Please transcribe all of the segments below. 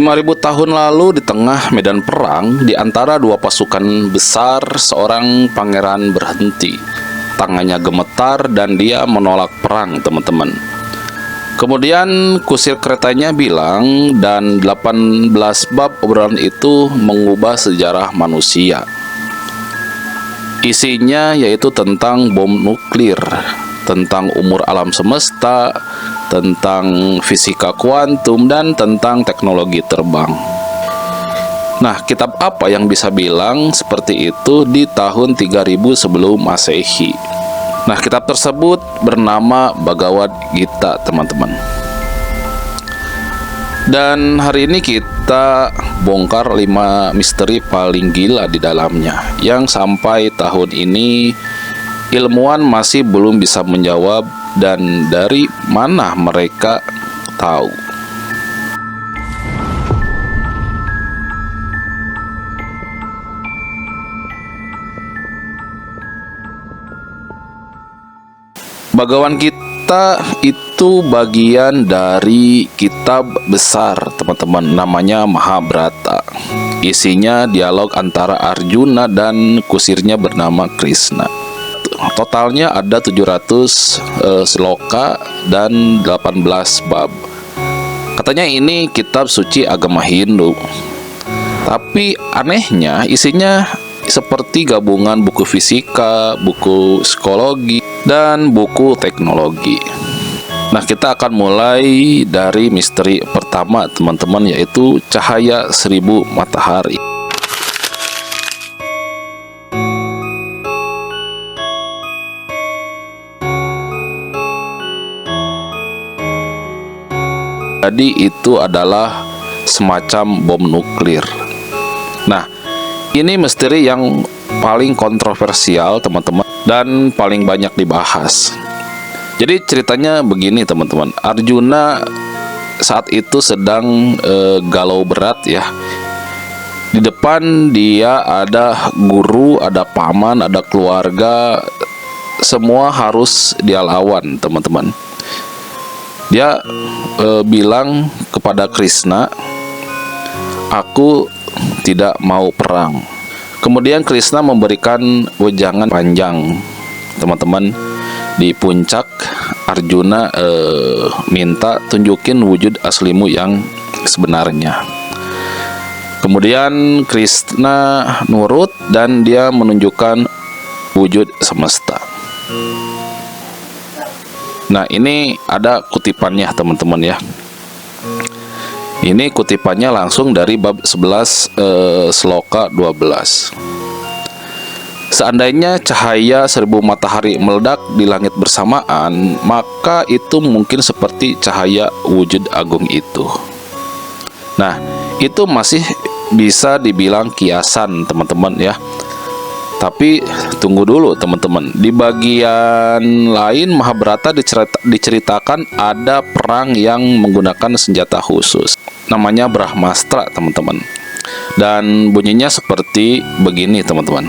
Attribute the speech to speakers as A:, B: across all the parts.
A: 5.000 tahun lalu, di tengah medan perang di antara dua pasukan besar, seorang pangeran berhenti. Tangannya gemetar dan dia menolak perang, teman-teman. Kemudian kusir keretanya bilang, dan 18 bab obrolan itu mengubah sejarah manusia. Isinya yaitu tentang bom nuklir, tentang umur alam semesta, tentang fisika kuantum, dan tentang teknologi terbang. Nah, kitab apa yang bisa bilang seperti itu di tahun 3000 sebelum Masehi? Nah, kitab tersebut bernama Bhagavad Gita, teman-teman. Dan hari ini kita bongkar 5 misteri paling gila di dalamnya, yang sampai tahun ini ilmuwan masih belum bisa menjawab, dan dari mana mereka tahu. Bhagavad Gita itu bagian dari kitab besar, teman-teman, namanya Mahabharata. Isinya dialog antara Arjuna dan kusirnya bernama Krishna. Totalnya ada 700 sloka dan 18 bab. Katanya ini kitab suci agama Hindu. Tapi anehnya isinya seperti gabungan buku fisika, buku psikologi, dan buku teknologi. Nah, kita akan mulai dari misteri pertama, teman-teman, yaitu cahaya 1000 matahari. Jadi itu adalah semacam bom nuklir. Nah, ini misteri yang paling kontroversial, teman-teman, dan paling banyak dibahas. Jadi ceritanya begini, teman-teman. Arjuna saat itu sedang galau berat ya. Di depan dia ada guru, ada paman, ada keluarga. Semua harus dia lawan, teman-teman. Dia bilang kepada Krishna, "Aku tidak mau perang." Kemudian Krishna memberikan wejangan panjang, teman-teman. Di puncak, Arjuna minta, "Tunjukin wujud aslimu yang sebenarnya." Kemudian Krishna nurut dan dia menunjukkan wujud semesta. Nah, ini ada kutipannya, teman-teman ya. Ini kutipannya langsung dari bab 11 sloka 12. "Seandainya cahaya 1000 matahari meledak di langit bersamaan, maka itu mungkin seperti cahaya wujud agung itu." Nah, itu masih bisa dibilang kiasan, teman-teman ya. Tapi tunggu dulu, teman-teman. Di bagian lain Mahabharata diceritakan ada perang yang menggunakan senjata khusus. Namanya Brahmastra, teman-teman. Dan bunyinya seperti begini, teman-teman.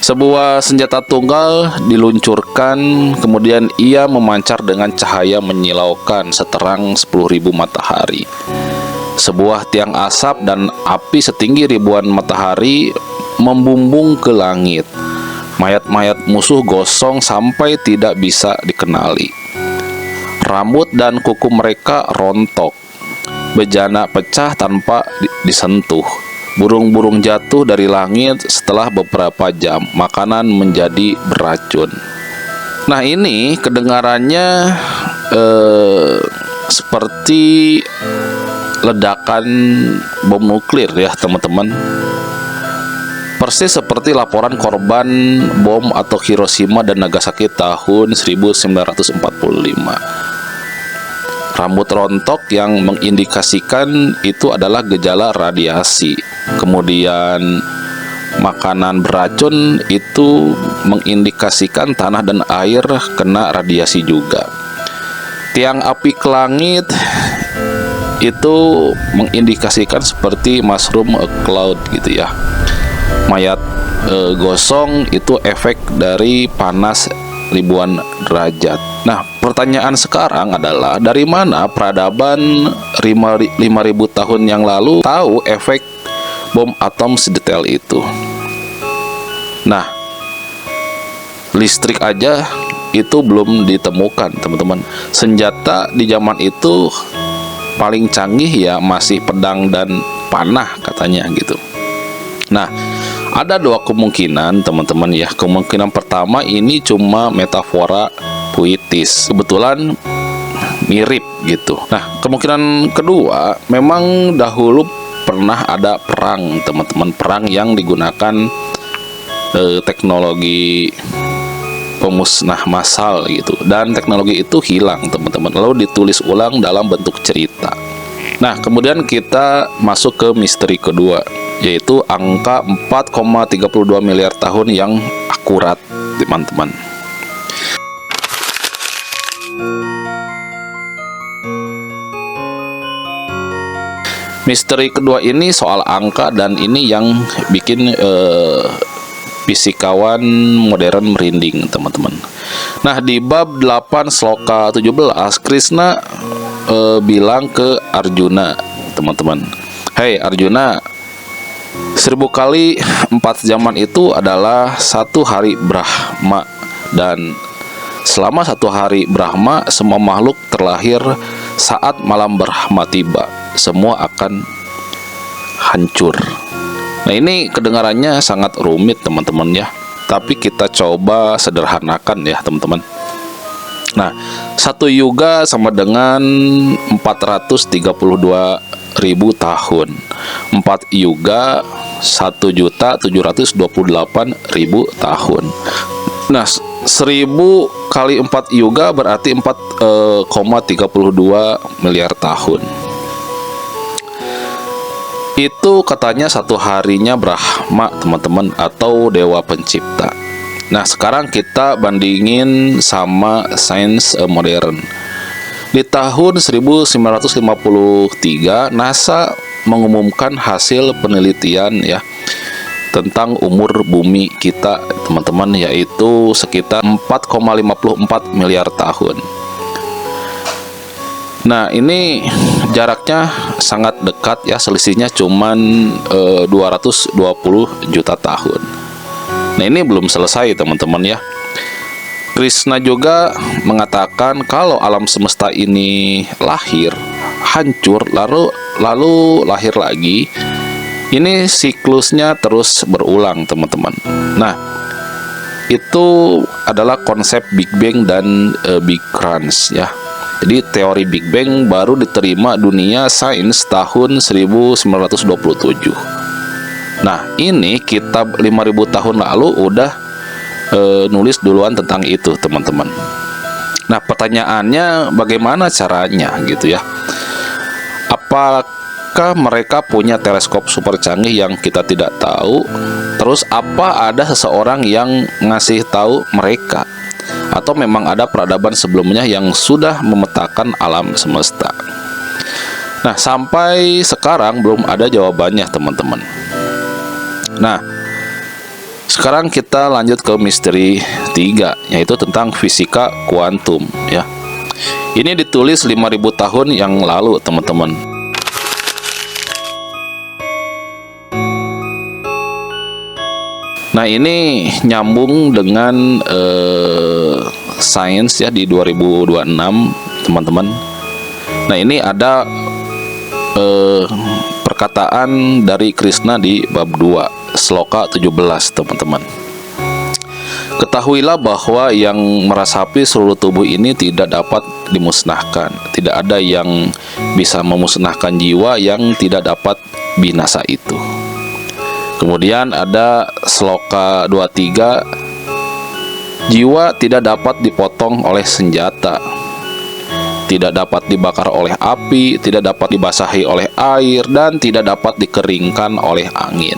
A: Sebuah senjata tunggal diluncurkan, kemudian ia memancar dengan cahaya menyilaukan seterang 10.000 matahari. Sebuah tiang asap dan api setinggi ribuan matahari membumbung ke langit. Mayat-mayat musuh gosong sampai tidak bisa dikenali. Rambut dan kuku mereka rontok. Bejana pecah tanpa disentuh. Burung-burung jatuh dari langit setelah beberapa jam. Makanan menjadi beracun. Nah, ini kedengarannya seperti ledakan bom nuklir ya, teman-teman. Persis seperti laporan korban bom atau Hiroshima dan Nagasaki tahun 1945. Rambut rontok yang mengindikasikan itu adalah gejala radiasi. Kemudian makanan beracun itu mengindikasikan tanah dan air kena radiasi juga. Tiang api ke langit itu mengindikasikan seperti mushroom cloud gitu ya. Mayat gosong itu efek dari panas ribuan derajat. Nah, pertanyaan sekarang adalah dari mana peradaban 5.000 tahun yang lalu tahu efek bom atom sedetail itu? Nah, listrik aja itu belum ditemukan, teman-teman. Senjata di zaman itu paling canggih ya masih pedang dan panah katanya gitu. Nah, ada dua kemungkinan, teman-teman ya. Kemungkinan pertama ini cuma metafora puitis, kebetulan mirip gitu. Nah, kemungkinan kedua memang dahulu pernah ada perang, teman-teman, perang yang digunakan teknologi pemusnah massal gitu, dan teknologi itu hilang, teman-teman, lalu ditulis ulang dalam bentuk cerita. Nah, kemudian kita masuk ke misteri kedua, yaitu angka 4,32 miliar tahun yang akurat, teman-teman. Misteri kedua ini soal angka, dan ini yang bikin fisikawan modern merinding, teman-teman. Nah, di bab 8 sloka 17, Krishna bilang ke Arjuna, teman-teman, "Hei Arjuna, 1000 kali 4 zaman itu adalah 1 hari Brahma, dan selama 1 hari Brahma, semua makhluk terlahir saat malam Brahma tiba. Semua akan hancur." Nah, ini kedengarannya sangat rumit, teman-teman ya. Tapi kita coba sederhanakan ya, teman-teman. Nah, 1 yuga sama dengan 432.000 tahun. 4 yuga 1.728.000 tahun. Nah, 1000 kali 4 yuga berarti 4,32 miliar tahun. Itu katanya 1 harinya Brahma, teman-teman, atau dewa pencipta. Nah, sekarang kita bandingin sama sains modern. Di tahun 1953, NASA mengumumkan hasil penelitian ya tentang umur bumi kita, teman-teman, yaitu sekitar 4,54 miliar tahun. Nah, ini jaraknya sangat dekat ya, selisihnya cuman 220 juta tahun. Nah, ini belum selesai, teman-teman ya. Krishna juga mengatakan kalau alam semesta ini lahir, hancur, lalu lahir lagi. Ini siklusnya terus berulang, teman-teman. Nah, itu adalah konsep Big Bang dan Big Crunch ya. Jadi teori Big Bang baru diterima dunia sains tahun 1927. Nah, ini kitab 5.000 tahun lalu udah nulis duluan tentang itu, teman-teman. Nah, pertanyaannya bagaimana caranya gitu ya? Apakah mereka punya teleskop super canggih yang kita tidak tahu? Terus apa ada seseorang yang ngasih tahu mereka? Atau memang ada peradaban sebelumnya yang sudah memetakan alam semesta? Nah, sampai sekarang belum ada jawabannya, teman-teman. Nah, sekarang kita lanjut ke misteri 3, yaitu tentang fisika kuantum ya. Ini ditulis 5.000 tahun yang lalu, teman-teman. Nah, ini nyambung dengan sains ya di 2026, teman-teman. Nah, ini ada perkataan dari Krishna di bab 2 sloka 17, teman-teman. Ketahuilah bahwa yang meresapi seluruh tubuh ini tidak dapat dimusnahkan. Tidak ada yang bisa memusnahkan jiwa yang tidak dapat binasa itu. Kemudian ada sloka 23, jiwa tidak dapat dipotong oleh senjata, tidak dapat dibakar oleh api, tidak dapat dibasahi oleh air, dan tidak dapat dikeringkan oleh angin.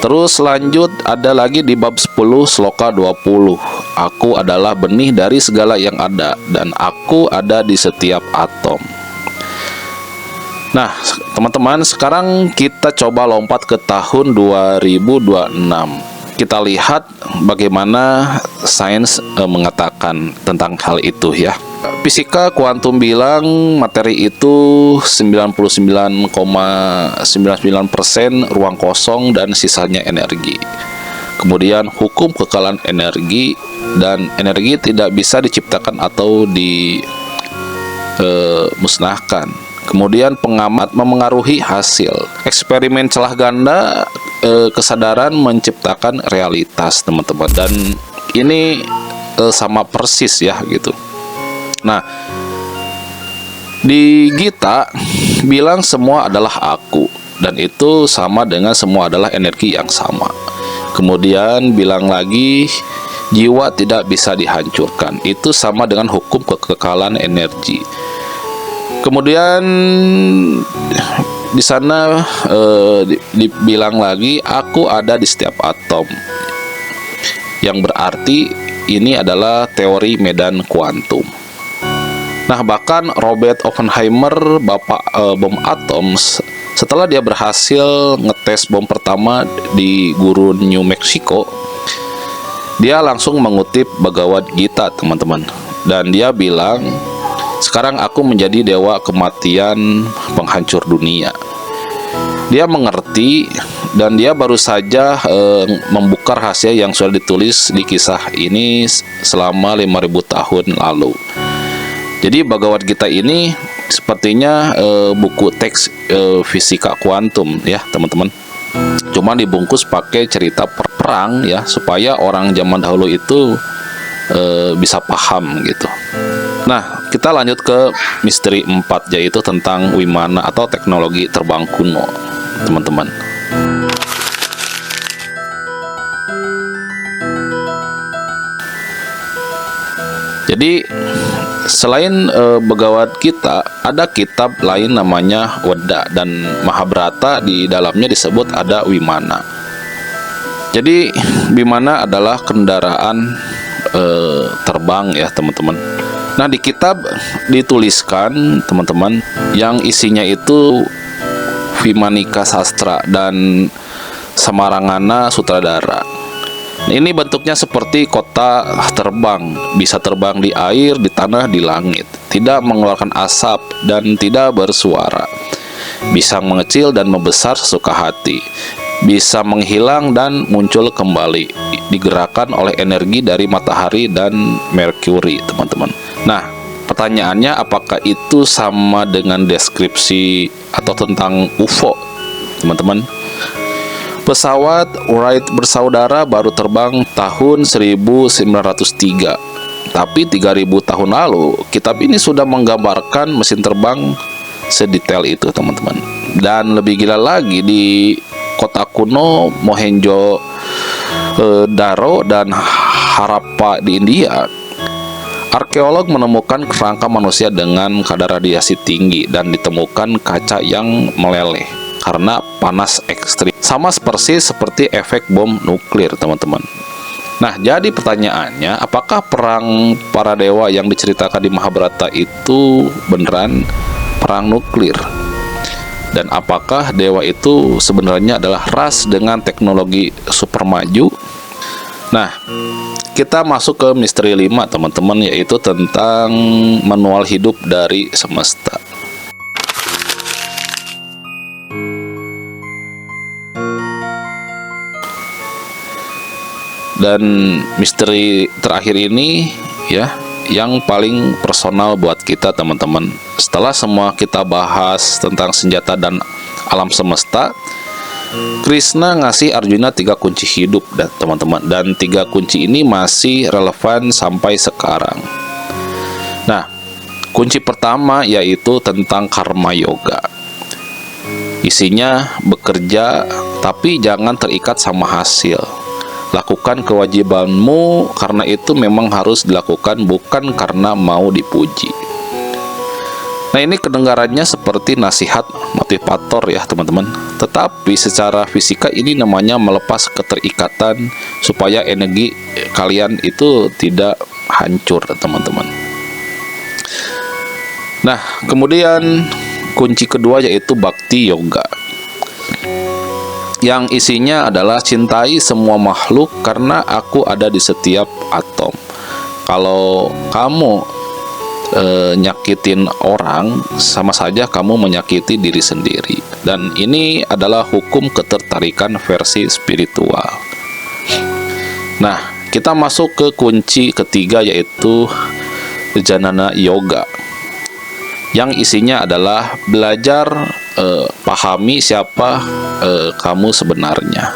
A: Terus lanjut ada lagi di bab 10 sloka 20, aku adalah benih dari segala yang ada, dan aku ada di setiap atom. Nah, teman-teman, sekarang kita coba lompat ke tahun 2026. kita lihat bagaimana sains mengatakan tentang hal itu ya. Fisika kuantum bilang materi itu 99,99% ruang kosong dan sisanya energi. Kemudian hukum kekekalan energi, dan energi tidak bisa diciptakan atau dimusnahkan. Kemudian pengamat memengaruhi hasil. Eksperimen celah ganda kesadaran menciptakan realitas, teman-teman. Dan ini sama persis ya gitu. Nah, di Gita bilang semua adalah aku, dan itu sama dengan semua adalah energi yang sama. Kemudian bilang lagi jiwa tidak bisa dihancurkan, itu sama dengan hukum kekekalan energi. Kemudian di sana dibilang lagi aku ada di setiap atom, yang berarti ini adalah teori medan kuantum. Nah, bahkan Robert Oppenheimer, bapak bom atom, setelah dia berhasil ngetes bom pertama di gurun New Mexico, dia langsung mengutip Bhagavad Gita, teman-teman. Dan dia bilang, sekarang aku menjadi dewa kematian penghancur dunia. Dia mengerti, dan dia baru saja membuka rahasia yang sudah ditulis di kisah ini selama 5.000 tahun lalu. Jadi Bhagavad Gita ini sepertinya buku teks fisika kuantum ya, teman-teman. Cuma dibungkus pakai cerita perang ya, supaya orang zaman dahulu itu bisa paham gitu. Nah, kita lanjut ke misteri 4, yaitu tentang Wimana atau teknologi terbang kuno, teman-teman. Jadi selain Bhagavad Gita, ada kitab lain namanya Weda, dan Mahabharata di dalamnya disebut ada Wimana. Jadi Wimana adalah kendaraan terbang ya, teman-teman. Nah, di kitab dituliskan, teman-teman, yang isinya itu Vimanika Sastra dan Samarangana Sutradara. Ini bentuknya seperti kota terbang, bisa terbang di air, di tanah, di langit, tidak mengeluarkan asap dan tidak bersuara, bisa mengecil dan membesar sesuka hati, bisa menghilang dan muncul kembali, digerakkan oleh energi dari matahari dan Merkuri, teman-teman. Nah, pertanyaannya, apakah itu sama dengan deskripsi atau tentang UFO, teman-teman? Pesawat Wright bersaudara baru terbang tahun 1903. Tapi 3.000 tahun lalu, kitab ini sudah menggambarkan mesin terbang sedetail itu, teman-teman. Dan lebih gila lagi, di kota kuno Mohenjo-daro dan Harappa di India, arkeolog menemukan kerangka manusia dengan kadar radiasi tinggi dan ditemukan kaca yang meleleh karena panas ekstrim. Sama persis seperti efek bom nuklir, teman-teman. Nah, jadi pertanyaannya, apakah perang para dewa yang diceritakan di Mahabharata itu beneran perang nuklir? Dan apakah dewa itu sebenarnya adalah ras dengan teknologi super maju? Nah, kita masuk ke misteri 5, teman-teman, yaitu tentang manual hidup dari semesta. Dan misteri terakhir ini ya, yang paling personal buat kita, teman-teman. Setelah semua kita bahas tentang senjata dan alam semesta, Krishna ngasih Arjuna 3 kunci hidup, teman-teman. Dan 3 kunci ini masih relevan sampai sekarang. Nah, kunci pertama yaitu tentang karma yoga. Isinya bekerja, tapi jangan terikat sama hasil. Lakukan kewajibanmu karena itu memang harus dilakukan, bukan karena mau dipuji. Nah, ini kedengarannya seperti nasihat motivator ya, teman-teman. Tetapi secara fisika ini namanya melepas keterikatan supaya energi kalian itu tidak hancur, teman-teman. Nah, kemudian kunci kedua yaitu Bhakti Yoga. yang isinya adalah cintai semua makhluk karena aku ada di setiap atom. Kalau kamu nyakitin orang, sama saja kamu menyakiti diri sendiri. Dan ini adalah hukum ketertarikan versi spiritual. Nah, kita masuk ke kunci ketiga, yaitu Jnana Yoga, yang isinya adalah belajar pahami siapa kamu sebenarnya.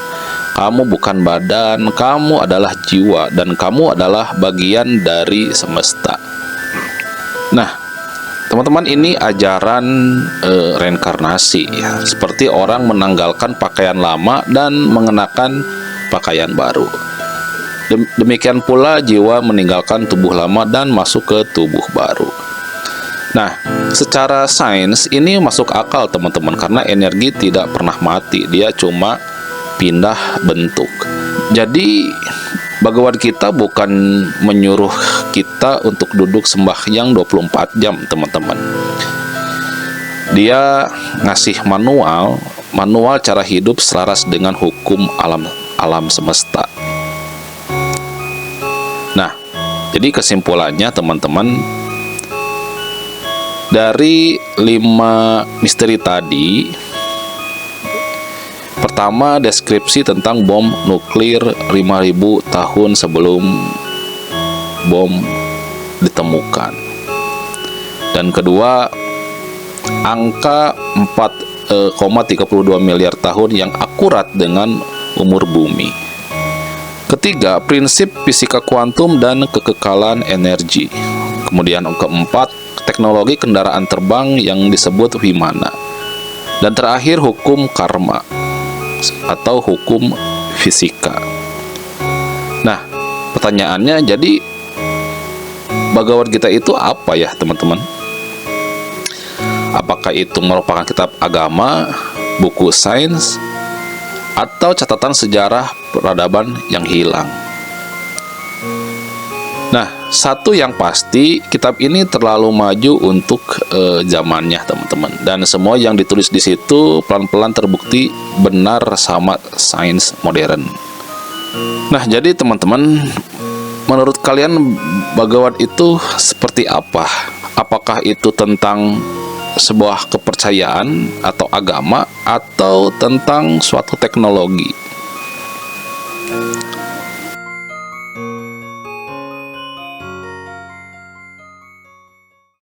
A: Kamu bukan badan, kamu adalah jiwa, dan kamu adalah bagian dari semesta. Nah, teman-teman, ini ajaran reinkarnasi ya. Seperti orang menanggalkan pakaian lama dan mengenakan pakaian baru. Demikian pula jiwa meninggalkan tubuh lama dan masuk ke tubuh baru. Nah, secara sains ini masuk akal teman-teman, karena energi tidak pernah mati, dia cuma pindah bentuk. Jadi Bhagavad Gita bukan menyuruh kita untuk duduk sembahyang 24 jam, teman-teman. Dia ngasih manual cara hidup selaras dengan hukum alam semesta. Nah, jadi kesimpulannya teman-teman, dari 5 misteri tadi, pertama, deskripsi tentang bom nuklir 5000 tahun sebelum bom ditemukan. Dan kedua, angka 4,32 miliar tahun yang akurat dengan umur bumi. Ketiga, prinsip fisika kuantum dan kekekalan energi. Kemudian keempat, teknologi kendaraan terbang yang disebut Vimana. Dan terakhir, hukum karma atau hukum fisika. Nah, pertanyaannya, jadi Bhagavad Gita itu apa ya teman-teman? Apakah itu merupakan kitab agama, buku sains, atau catatan sejarah peradaban yang hilang? Nah, satu yang pasti, kitab ini terlalu maju untuk zamannya, teman-teman. Dan semua yang ditulis di situ pelan-pelan terbukti benar sama sains modern. Nah, jadi teman-teman, menurut kalian Bhagavad itu seperti apa? Apakah itu tentang sebuah kepercayaan atau agama, atau tentang suatu teknologi?